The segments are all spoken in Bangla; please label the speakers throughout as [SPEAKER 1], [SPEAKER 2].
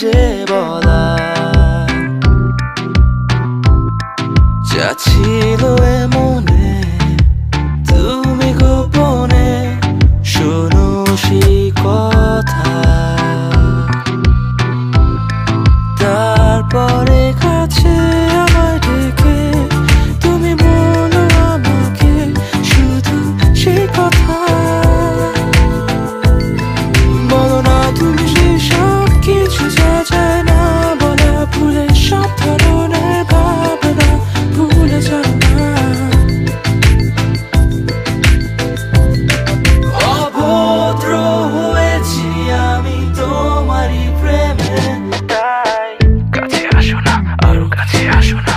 [SPEAKER 1] যে বলা যা ছিল এ মনে তুমি গোপনে শোনো সেই কথা তারপরে কাছে আমায় ডেকে তুমি বলো আমাকে শুধু সেই কথা বলো না তুমি সেই সব কিছু যা যায় না বলা ভুলে সব ধরনের ভাবনা ভুলে যাও না অভদ্র হয়েছি আমি তোমারই প্রেমে তাই কাছে আসো না আরো কাছে আসো না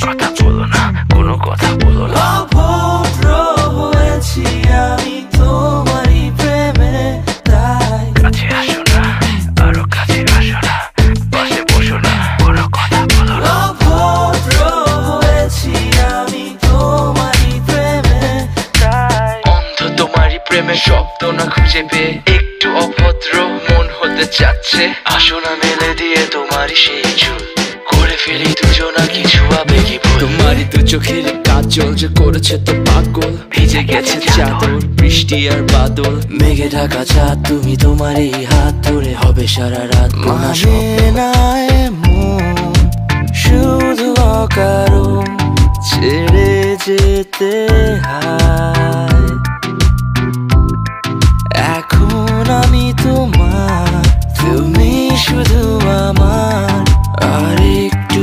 [SPEAKER 1] কথা বলো না কোনো কথা বলো না অভদ্র হয়েছি আমি তোমারই প্রেমে তাই কাছে আসো না আরো কাছে আসো না পাশে বসো না কোনো কথা বলো না অভদ্র হয়েছি আমি তোমারই প্রেমে তাই অন্ধ তোমারই প্রেমে শব্দ না খুঁজে পেয়ে একটু অভদ্র মন হতে চাচ্ছে আসো না মেলে দিয়ে তোমারই সেই চুল করে ফেলি দুজনা কিছু আবেগী ভুল তোমারই দু চোখের কাজল যে করেছে তো পাগল ভিজে গেছে চাদর বৃষ্টি আর বাদল মেঘে ঢাকা চাঁদ তুমি তোমারই হাত ধরে হবে সারা রাত মানে না এমন শুধু অকারণ ছেড়ে যেতে হয় এখন আমি তোমার তুমি শুধু আমার আর একটু